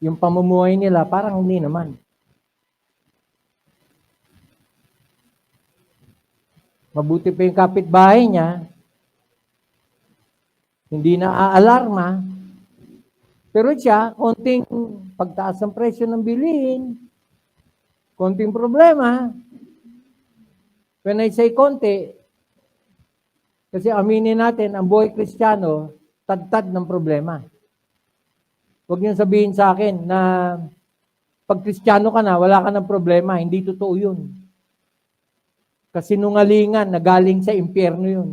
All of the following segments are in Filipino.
Yung pamumuhay nila, parang hindi naman. Mabuti pa yung kapitbahay niya, hindi na aalarma, pero siya, konting pagtaas ng presyo ng bilihin, konting problema. When I say konti, kasi aminin natin, ang buhay Kristiyano, tad-tad ng problema. Huwag niyo sabihin sa akin na pag Kristiyano ka na, wala ka ng problema. Hindi totoo yun. Kasinungalingan na galing sa impyerno yun.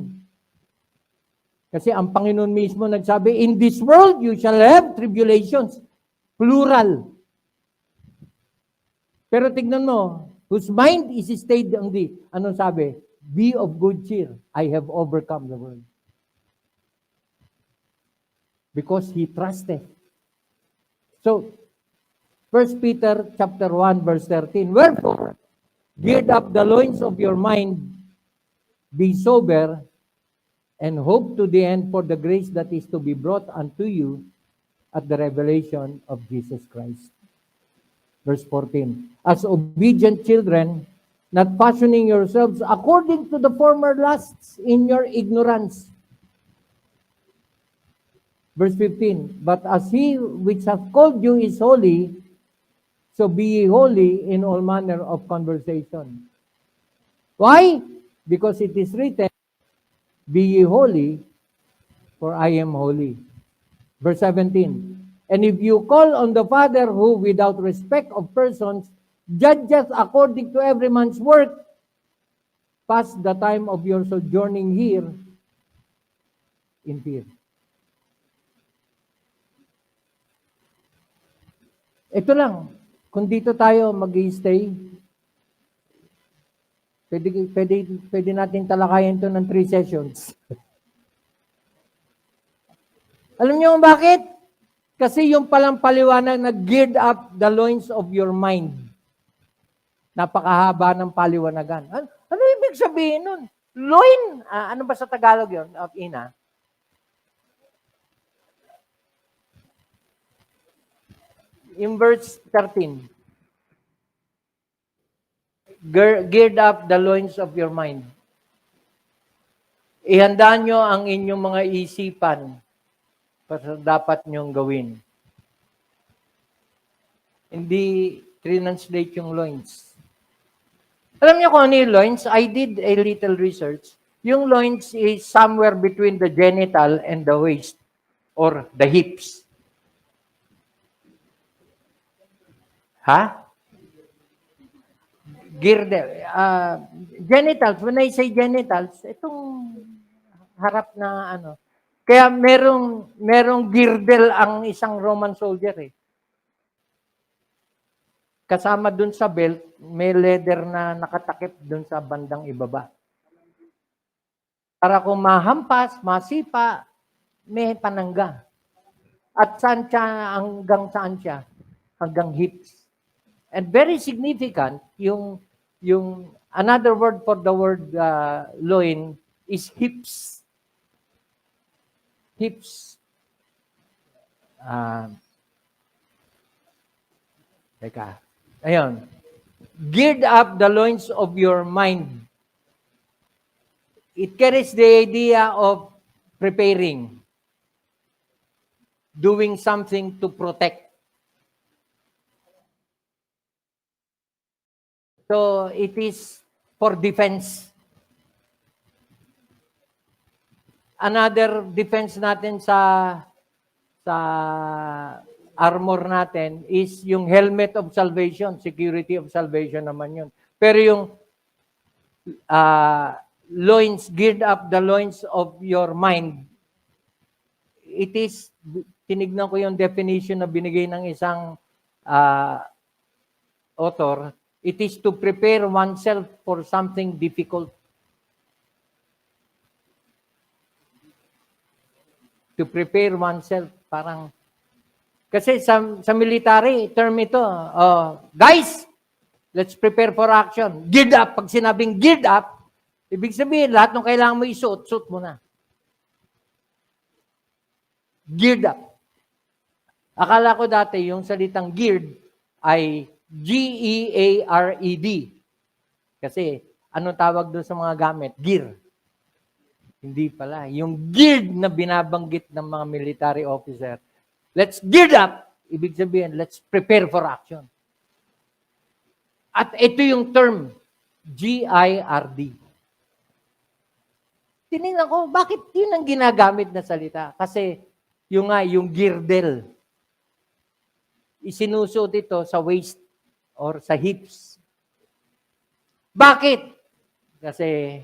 Kasi ang Panginoon mismo nagsabi, in this world you shall have tribulations. Plural. Pero tignan mo, whose mind is stayed on thee. Anong sabi? Be of good cheer. I have overcome the world. Because he trusted. So, 1 Peter chapter 1, verse 13. Wherefore, gird up the loins of your mind, be sober, and hope to the end for the grace that is to be brought unto you at the revelation of Jesus Christ. Verse 14. As obedient children, not fashioning yourselves according to the former lusts in your ignorance. Verse 15. But as he which hath called you is holy, so be ye holy in all manner of conversation. Why? Because it is written, be ye holy, for I am holy. Verse 17. And if you call on the Father who, without respect of persons, judges according to every man's work, pass the time of your sojourning here in fear. Ito lang, kung dito tayo mag-i-stay, pwede natin talakayan ito ng 3 sessions. Alam niyo kung bakit? Kasi yung palang paliwanag na geared up the loins of your mind. Napakahaba ng paliwanagan. Ano ibig sabihin nun? Loin? Ano ba sa Tagalog yun? Of ina? In verse 13. Geared up the loins of your mind. Ihanda nyo ang inyong mga isipan para dapat nyong gawin. Hindi translate yung loins. Alam niyo kung ano yung loins? I did a little research. Yung loins is somewhere between the genital and the waist or the hips. Ha? Girdle. Genitals. When I say genitals, itong harap na ano. Kaya merong girdle ang isang Roman soldier eh. Kasama dun sa belt, may leather na nakatakip dun sa bandang ibaba. Para kung mahampas, masipa, may panangga. At saan siya, hanggang saan siya? Hanggang hips. And very significant, yung another word for the word loin is hips. Hips. Teka. Ayun. Gird up the loins of your mind. It carries the idea of preparing. Doing something to protect. So, it is for defense. Another defense natin sa armor natin is yung helmet of salvation, security of salvation naman yun. Pero yung loins, geared up the loins of your mind, it is, tinignan ko yung definition na binigay ng isang author, it is to prepare oneself for something difficult. To prepare oneself, parang, kasi sa military, term ito, guys, let's prepare for action. Geared up. Pag sinabing geared up, ibig sabihin, lahat ng kailangan mo isuot, suot mo na. Geared up. Akala ko dati yung salitang geared ay G-E-A-R-E-D. Kasi anong tawag doon sa mga gamit? Gear. Hindi pala. Yung geared na binabanggit ng mga military officer. Let's geared up. Ibig sabihin, let's prepare for action. At ito yung term, G-I-R-D. Tinignan ko, bakit yun ang ginagamit na salita? Kasi yung girdle. Isinusuot ito sa waist or sa hips. Bakit? Kasi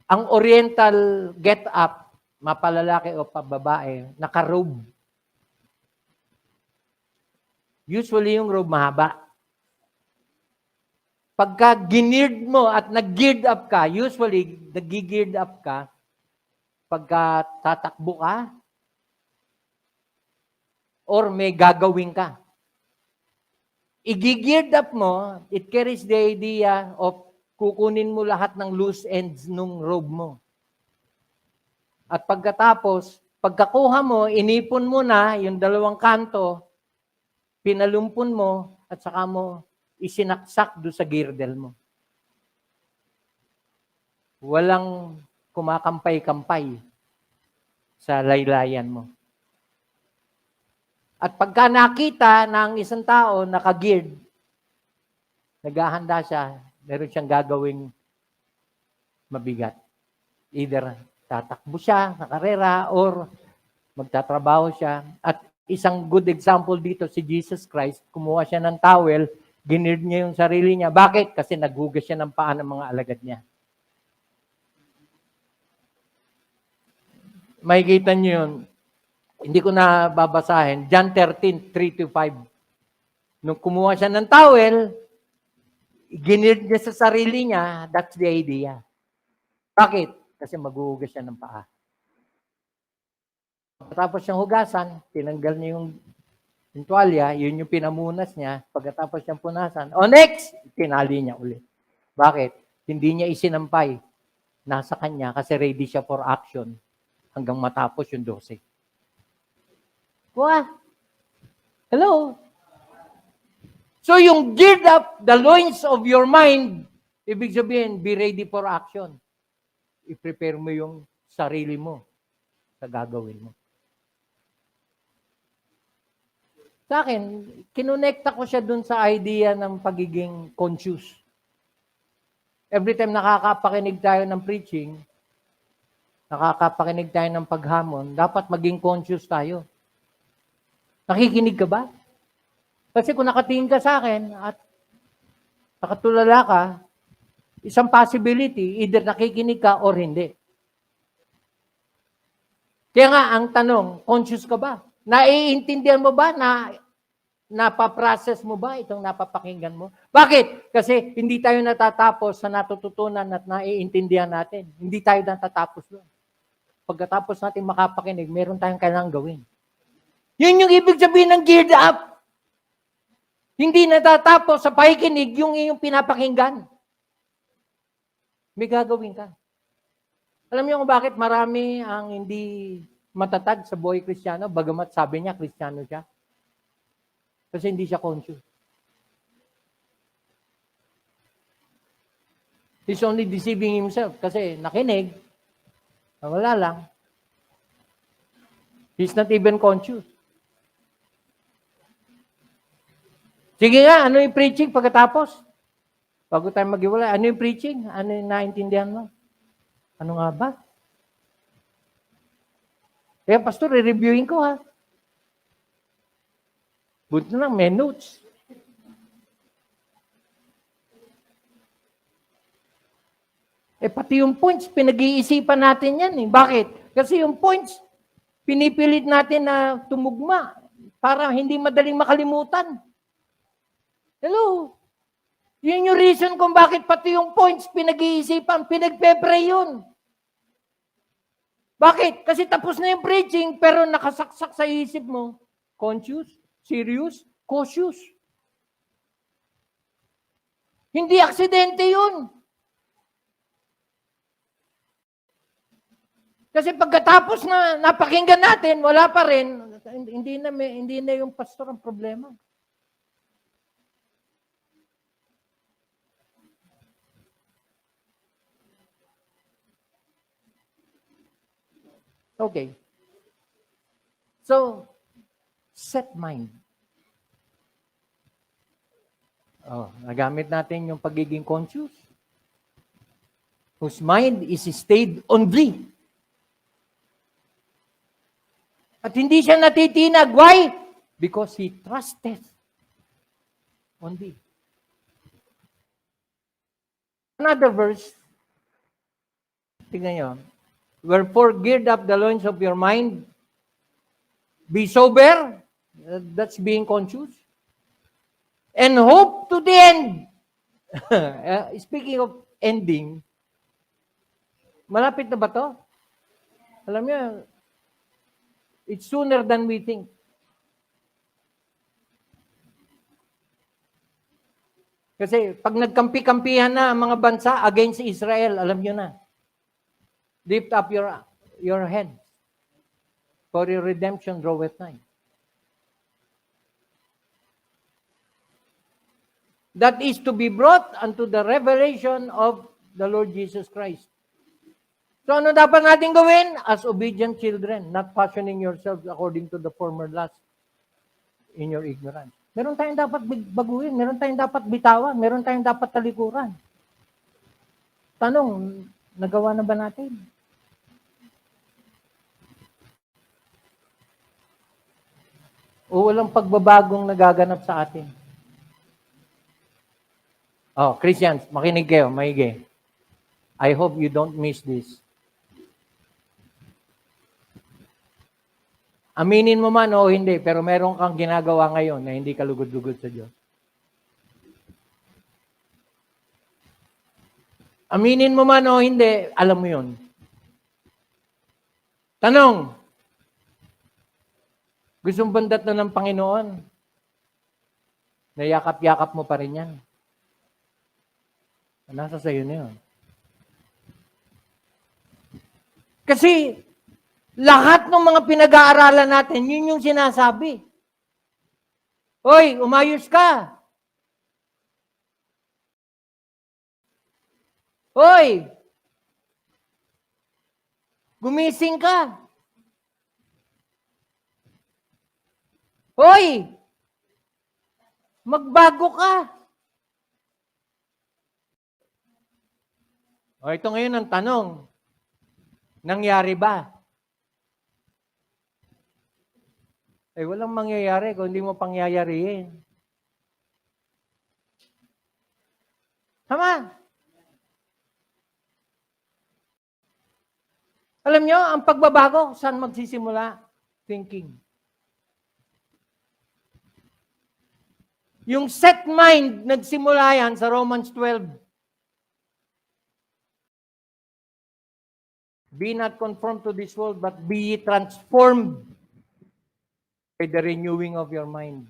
ang oriental get-up, mapalalaki o pababae, naka-robe. Usually yung robe mahaba. Pagka gineared mo at nag-geared up ka, usually nag-geared up ka, pagka tatakbo ka, or may gagawin ka. I-geared up mo, it carries the idea of kukunin mo lahat ng loose ends nung robe mo. At pagkatapos, pagkakuha mo, inipon mo na yung dalawang kanto, pinalumpon mo, at saka mo isinaksak do sa girdle mo. Walang kumakampay-kampay sa laylayan mo. At pagka nakita ng isang tao naka-geared, naghahanda siya, meron siyang gagawing mabigat. Either tatakbo siya na karera or magtatrabaho siya. At isang good example dito, si Jesus Christ, kumuha siya ng towel, gineared niya yung sarili niya. Bakit? Kasi naghugas siya ng paa ng mga alagad niya. Makikita niyo yun. Hindi ko na babasahin. John 13, 3-5. Nung kumuha siya ng towel, gineared niya sa sarili niya, that's the idea. Bakit? Kasi maghuhugas siya ng paa. Pagkatapos siyang hugasan, tinanggal niya yung tuwalya, yun yung pinamunas niya. Pagkatapos siyang punasan, next! Tinali niya ulit. Bakit? Hindi niya isinampay. Nasa kanya kasi ready siya for action hanggang matapos yung 12. Wow. Hello? So yung geared up the loins of your mind, ibig sabihin, be ready for action. I-prepare mo yung sarili mo sa gagawin mo. Sa akin, kinonekta ko siya dun sa idea ng pagiging conscious. Every time nakakapakinig tayo ng preaching, nakakapakinig tayo ng paghamon, dapat maging conscious tayo. Nakikinig ka ba? Kasi kung nakatingin ka sa akin at nakatulala ka, isang possibility, either nakikinig ka or hindi. Kaya nga, ang tanong, conscious ka ba? Naiintindihan mo ba na napaprocess mo ba itong napapakinggan mo? Bakit? Kasi hindi tayo natatapos sa natututunan at naiintindihan natin. Hindi tayo natatapos doon. Pagkatapos natin makapakinig, meron tayong kailangang gawin. Yun yung ibig sabihin ng geared up. Hindi natatapos sa pakikinig yung iyong pinapakinggan. May gagawin ka. Alam niyo kung bakit marami ang hindi matatag sa buhay Kristiyano, bagamat sabi niya Kristiyano siya? Kasi hindi siya conscious. He's only deceiving himself kasi nakinig, wala lang. He's not even conscious. Sige nga, ano yung preaching pagkatapos? Bago tayo mag-iwalay, ano yung preaching? Ano yung naintindihan mo? Ano nga ba? Kaya pastor, re-reviewin ko ha. Buti na lang, may notes. Pati yung points, pinag-iisipan natin yan. Bakit? Kasi yung points, pinipilit natin na tumugma para hindi madaling makalimutan. Hello? Yun yung reason kung bakit pati yung points pinag-iisipan, pinagpe-pray yun. Bakit? Kasi tapos na yung preaching, pero nakasaksak sa isip mo. Conscious, serious, cautious. Hindi aksidente yun. Kasi pagkatapos na napakinggan natin, wala pa rin, Hindi na yung pastor ang problema. Okay. So, set mind. Nagamit natin yung pagiging conscious. Whose mind is stayed on thee. At hindi siya natitinag. Why? Because he trusted on thee. Another verse. Tingnan nyo. Wherefore gird up the loins of your mind. Be sober. That's being conscious. And hope to the end. Speaking of ending, malapit na ba to? Alam niyo, it's sooner than we think. Kasi pag nagkampi-kampihan na ang mga bansa against Israel, alam niyo na. Lift up your head, for your redemption draweth nigh. That is to be brought unto the revelation of the Lord Jesus Christ. So ano dapat natin gawin? As obedient children, not fashioning yourselves according to the former lust in your ignorance. Meron tayong dapat baguhin, meron tayong dapat bitawan, meron tayong dapat talikuran. Tanong, nagawa na ba natin? O walang pagbabagong nagaganap sa atin? Christians, makinig kayo, maigi. I hope you don't miss this. Aminin mo man o hindi, pero meron kang ginagawa ngayon na hindi ka lugod-lugod sa Diyos. Aminin mo man o hindi, alam mo yun. Tanong, gustong bandat na ng Panginoon? Nayakap-yakap mo pa rin yan. Nasa sa'yo na yun. Kasi, lahat ng mga pinag-aaralan natin, yun yung sinasabi. Hoy, umayos ka. Hoy, gumising ka. Hoy, magbago ka. Ito ngayon ang tanong. Nangyari ba? Walang mangyayari kung hindi mo pangyayarihin. Tama? Alam nyo, ang pagbabago, saan magsisimula? Thinking. Yung set mind, nagsimula yan sa Romans 12. Be not conformed to this world, but be transformed by the renewing of your mind.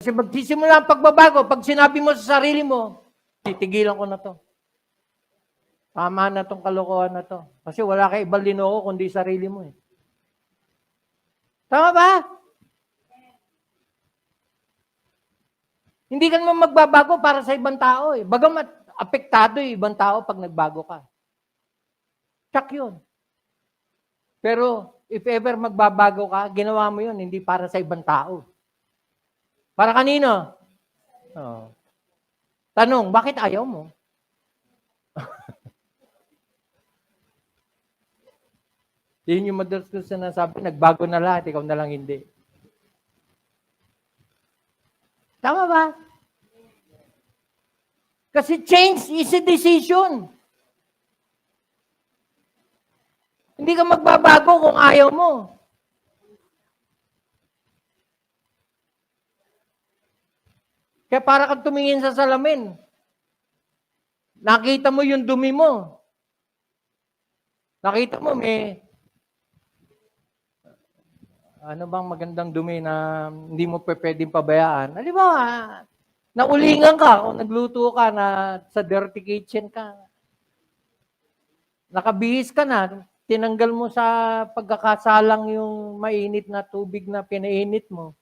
Kasi magsisimula ang pagbabago, pag sinabi mo sa sarili mo, titigilan ko na to. Tama na tong kalokohan na to. Kasi wala kang ibang linoko kundi sarili mo eh. Tama ba? Hindi ka naman magbabago para sa ibang tao eh. Bagamat apektado yung ibang tao pag nagbago ka. Tsak yun. Pero if ever magbabago ka, ginawa mo yun, hindi para sa ibang tao. Para kanino? Tanong, bakit ayaw mo? Yun yung madalas ko sinasabi, nagbago na lahat, ikaw na lang hindi. Tama ba? Kasi change is a decision. Hindi ka magbabago kung ayaw mo. Kaya para kang tumingin sa salamin. Nakita mo yung dumi mo. Nakita mo ano bang magandang dumi na hindi mo pwedeng pabayaan? Halimbawa, naulingan ka o nagluto ka na sa dirty kitchen ka. Nakabihis ka na, tinanggal mo sa pagkakasalang yung mainit na tubig na pinainit mo,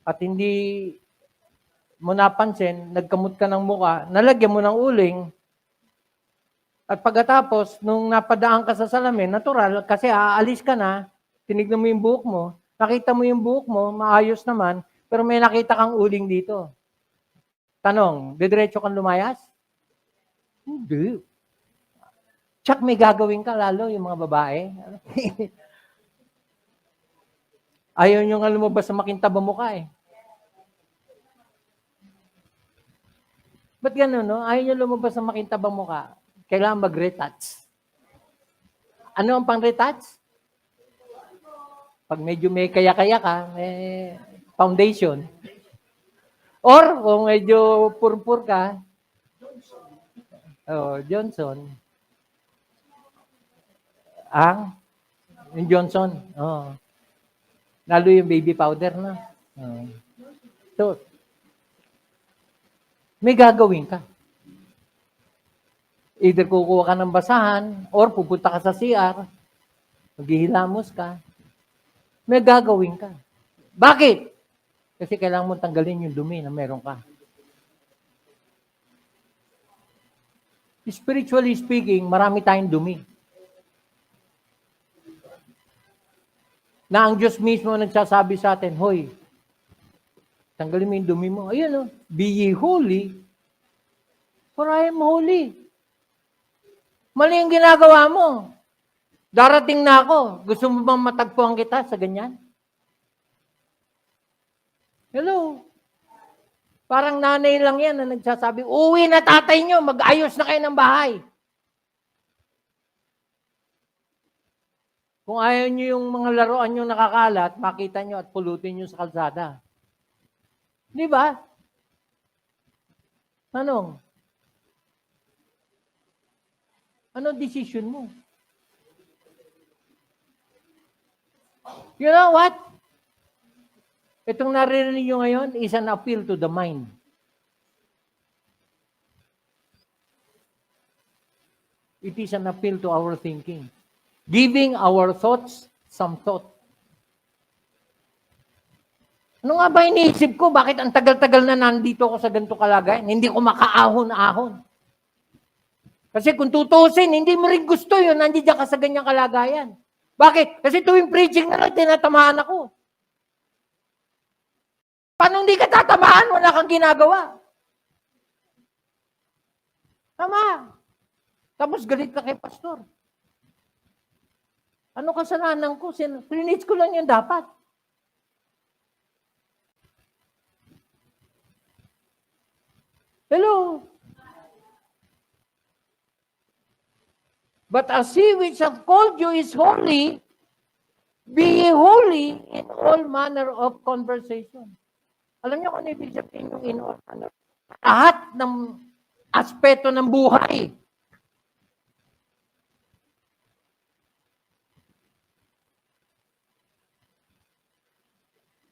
at hindi mo napansin, nagkamot ka ng muka, nalagyan mo ng uling, at pagkatapos, nung napadaan ka sa salamin, natural, kasi aalis ka na, tinignan mo yung buhok mo, nakita mo yung buhok mo, maayos naman, pero may nakita kang uling dito. Tanong, didiretso kang lumayas? Hindi. Tsak may gagawin ka, lalo yung mga babae. Ayaw nyo nga lumabas sa makintab ang mukha eh. Ba't gano'n, no? Ayaw nyo lumabas sa makintab ang mukha. Kailangan mag-retouch. Ano ang pang-retouch? Pag medyo may kaya-kaya ka, may foundation. Or, kung medyo purpur ka, Johnson. Yung Johnson. Lalo yung baby powder na. So, may gagawin ka. Either kukuha ka ng basahan, or pupunta ka sa CR, maghihilamos ka, may gagawin ka. Bakit? Kasi kailangan mo tanggalin yung dumi na meron ka. Spiritually speaking, marami tayong dumi. Na ang Diyos mismo nagsasabi sa atin, hoy, tanggalin mo yung dumi mo. Ayun, be ye holy, for I am holy. Mali yung ginagawa mo. Darating na ako. Gusto mo bang matagpuan kita sa ganyan? Hello? Parang nanay lang yan na nagsasabi, uwi na tatay nyo, mag-ayos na kayo ng bahay. Kung ayaw nyo yung mga laruan nyo nakakalat, makita nyo at pulutin nyo sa kalsada. Di ba? Tanong, ano decision mo? You know what? Itong naririnig nyo ngayon is an appeal to the mind. It is an appeal to our thinking. Giving our thoughts some thought. Ano nga ba iniisip ko? Bakit ang tagal-tagal na nandito ako sa ganito kalagayan? Hindi ko makaahon-ahon. Kasi kung tutusin, hindi mo rin gusto yun, nandiyan ka sa ganyang kalagayan. Bakit? Kasi tuwing preaching na lang, tinatamaan ako. Paano hindi ka tatamaan? Wala kang ginagawa. Tama. Tapos galit ka kay pastor. Ano kasalanan ko? Preach ko lang yung dapat. Hello? But as he which hath called you is holy, be ye holy in all manner of conversation. Alam niyo kung ano ibig sabihin yung in all manner? Lahat ng aspeto ng buhay.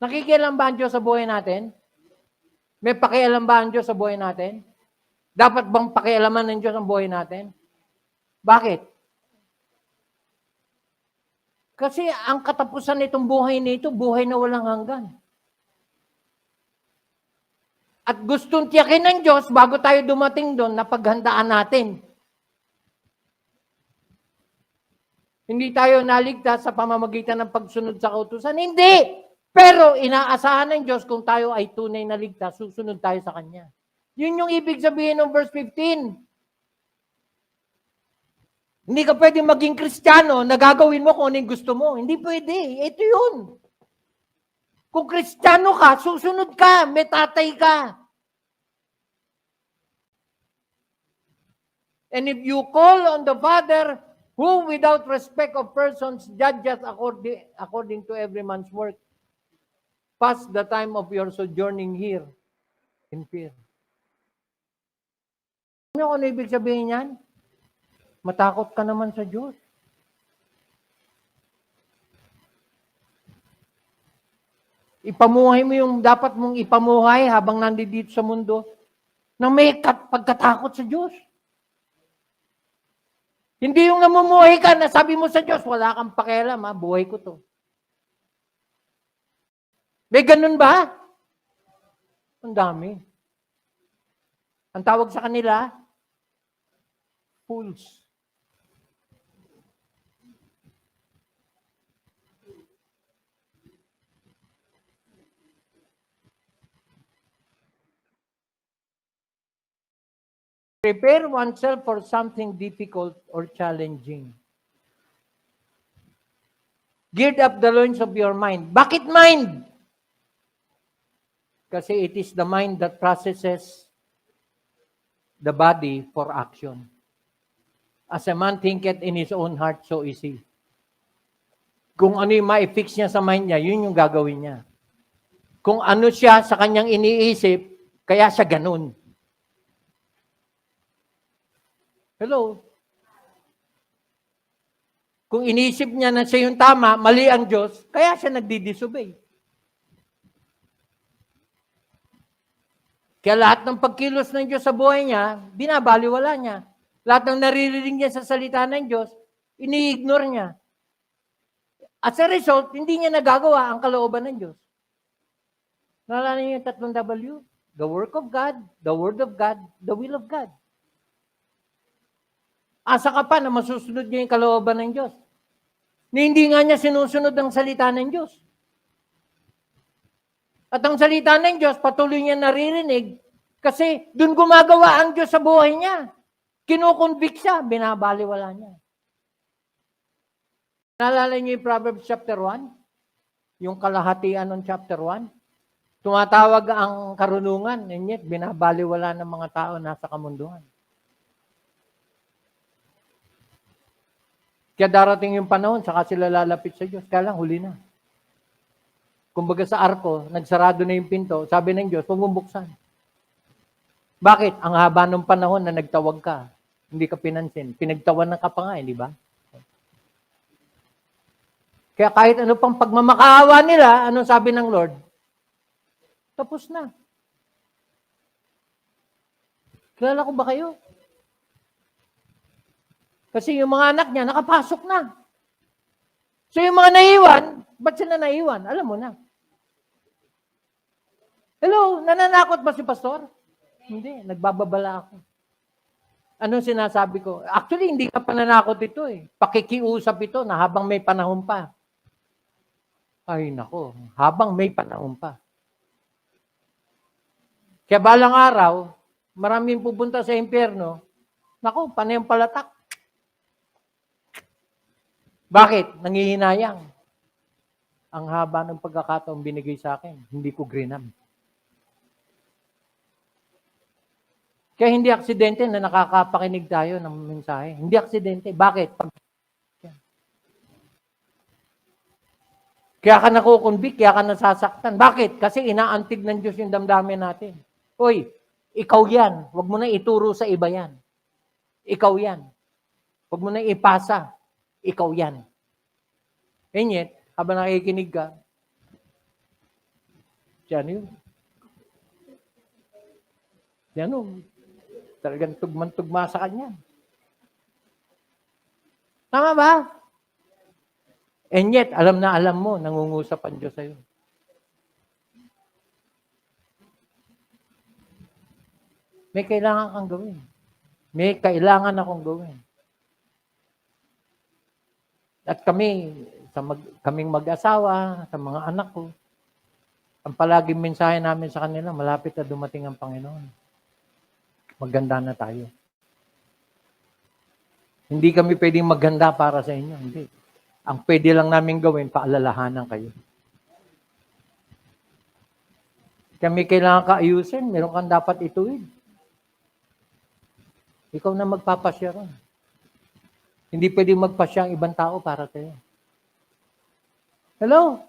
Nakikialam ba ang Diyos sa buhay natin? May pakialam ba ang Diyos sa buhay natin? Dapat bang pakialaman ng Diyos ang buhay natin? Bakit? Kasi ang katapusan nitong buhay nito, buhay na walang hanggan. At gustong tiyakin ng Diyos bago tayo dumating doon na paghandaan natin. Hindi tayo naligtas sa pamamagitan ng pagsunod sa kautusan. Hindi! Pero inaasahan ng Diyos kung tayo ay tunay na ligtas, susunod tayo sa Kanya. Yun yung ibig sabihin ng verse 15. Hindi ka pwedeng maging Kristiyano na gagawin mo kung ano yung gusto mo. Hindi pwede. Ito yun. Kung Kristiyano ka, susunod ka, may tatay ka. And if you call on the Father, who without respect of persons judges according to every man's work, pass the time of your sojourning here in fear. Ano ibig sabihin yan? Matakot ka naman sa Diyos. Ipamuhay mo yung dapat mong ipamuhay habang nandito sa mundo na may pagkatakot sa Diyos. Hindi yung namumuhay ka na sabi mo sa Diyos, wala kang pakialam, ha? Buhay ko to. May ganun ba? Ang dami. Ang tawag sa kanila, fools. Prepare oneself for something difficult or challenging. Gird up the loins of your mind. Bakit mind? Kasi it is the mind that processes the body for action. As a man thinketh in his own heart, so is he. Kung ano yung ma-fix niya sa mind niya, yun yung gagawin niya. Kung ano siya sa kanyang iniisip, kaya siya ganun. Hello? Kung iniisip niya na siya yung tama, mali ang Diyos, kaya siya nagdi-disobey. Kaya lahat ng pagkilos ng Diyos sa buhay niya, binabaliwala niya. Lahat ng naririnig niya sa salita ng Diyos, ini-ignore niya. As a result, hindi niya nagagawa ang kalooban ng Diyos. Naalala niyo yung 3 W? The work of God, the word of God, the will of God. Asa ka pa na masusunod niya yung kalooban ng Diyos? Na hindi nga niya sinusunod ang salita ng Diyos. At ang salita ng Diyos, patuloy niya naririnig kasi doon gumagawa ang Diyos sa buhay niya. Kinukonvict siya, binabaliwala niya. Naalala niyo yung Proverbs chapter 1? Yung kalahatian ng chapter 1? Tumatawag ang karunungan, and yet binabaliwala ng mga tao nasa kamunduhan. Kaya darating yung panahon, saka sila lalapit sa Diyos. Kaya lang, huli na. Kumbaga sa arko, nagsarado na yung pinto, sabi ng Diyos, huwag mong buksan. Bakit? Ang haba ng panahon na nagtawag ka, hindi ka pinansin. Pinagtawanan ka pa nga, di ba? Kaya kahit ano pang pagmamakaawa nila, anong sabi ng Lord? Tapos na. Kilala ko ba kayo? Kasi yung mga anak niya, nakapasok na. So yung mga naiwan, ba't sila naiwan? Alam mo na. Hello, nananakot ba si pastor? Hindi, nagbababala ako. Anong sinasabi ko? Actually, hindi ka pananakot ito eh. Pakikiusap ito na habang may panahon pa. Ay nako, habang may panahon pa. Kaya balang araw, maraming pupunta sa impyerno, nako, panayang palatak. Bakit? Nangihinayang. Ang haba ng pagkakataong binigay sa akin, hindi ko grinam. Kaya hindi aksidente na nakakapakinig tayo ng mensahe. Hindi aksidente. Bakit? Kaya ka nakukonvict, kaya ka nasasaktan. Bakit? Kasi inaantig ng Diyos yung damdamin natin. Hoy, ikaw yan. Huwag mo na ituro sa iba yan. Ikaw yan. Huwag mo na ipasa. Ikaw yan. And yet, habang nakikinig ka, yan yun. Yan yun. Talagang tugman-tugma sa kanya. Tama ba? And yet, alam na alam mo, nangungusap ang Diyos sa'yo. May kailangan kang gawin. May kailangan akong gawin. At kaming mag-asawa, sa mga anak ko, ang palaging mensahe namin sa kanila, malapit na dumating ang Panginoon. Maganda na tayo. Hindi kami pwedeng maghanda para sa inyo. Hindi. Ang pwede lang namin gawin, paalalahanan kayo. Kami kailangan kaayusin, meron kang dapat ituwid. Ikaw na magpapasya ron. Hindi pwedeng magpasya ang ibang tao para sa'yo. Hello?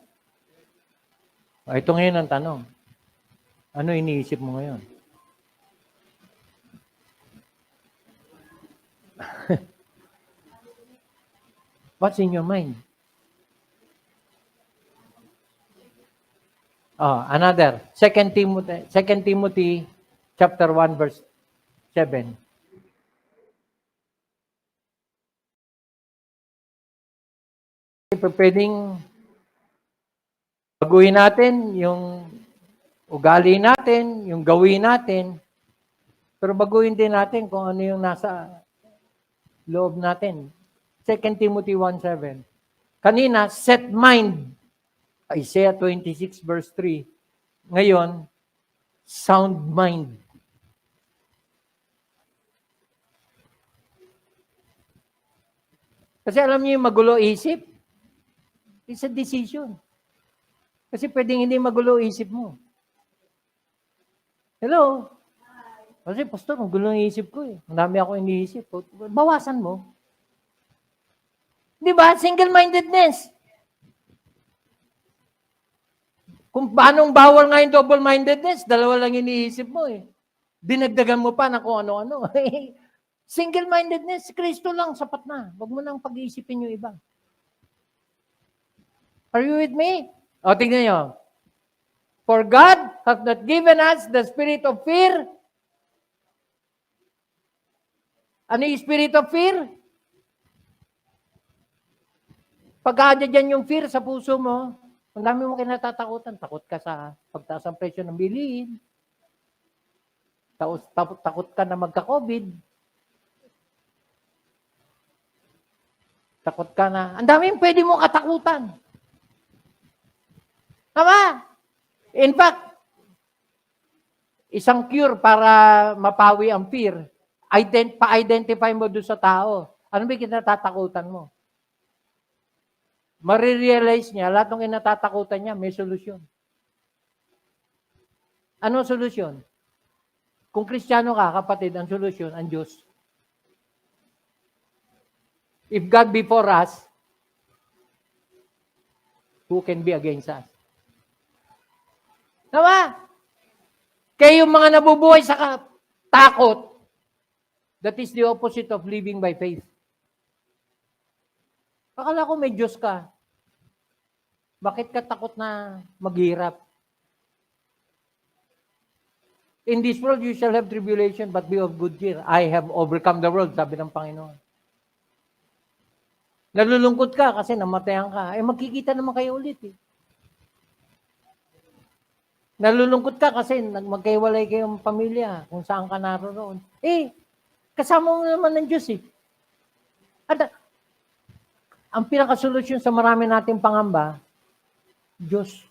Ito ngayon ang tanong. Ano iniisip mo ngayon? What's in your mind? Another. 2 Timothy chapter 1 verse 7. Pwedeng baguhin natin yung ugali natin, yung gawin natin, pero baguhin din natin kung ano yung nasa loob natin. 2 Timothy 1:7. Kanina, set mind. Isaiah 26 verse 3. Ngayon, sound mind. Kasi alam niyo yung magulo isip, it's a decision. Kasi pwedeng hindi magulo isip mo. Hello? Kasi, Pastor, magulo yung isip ko eh. Marami ako iniisip. Bawasan mo. Di ba? Single-mindedness. Kung paanong bawal nga yung double-mindedness, dalawa lang iniisip mo eh. Dinagdagan mo pa na kung ano-ano. Single-mindedness, Kristo lang, sapat na. Huwag mo nang pag-iisipin yung iba. Are you with me? O, tingnan nyo. For God hath not given us the spirit of fear. Ano yung spirit of fear? Pag-aadya dyan yung fear sa puso mo, ang dami mo kinatatakutan. Takot ka sa pagtaas ang presyo ng bilihin. Takot ka na magka-COVID. Takot ka na. Ang daming pwede mo katakutan. Tama? In fact, isang cure para mapawi ang fear, pa-identify mo doon sa tao. Ano ba kinatatakutan mo? Marirealize niya, lahat ng kinatatakutan niya, may solusyon. Ano solusyon? Kung Kristiyano ka, kapatid, ang solusyon, ang Diyos. If God be for us, who can be against us? Tama? Kaya yung mga nabubuhay sa takot, that is the opposite of living by faith. Akala ko may Diyos ka. Bakit ka takot na maghirap? In this world, you shall have tribulation, but be of good cheer. I have overcome the world, sabi ng Panginoon. Nalulungkot ka kasi namatayan ka. Magkikita naman kayo ulit eh. Nalulungkot ka kasi magkaiwalay kayong pamilya kung saan ka naroon. Kasama mo naman ng Diyos eh. At ang pinakasolusyon sa marami nating pangamba, Diyos.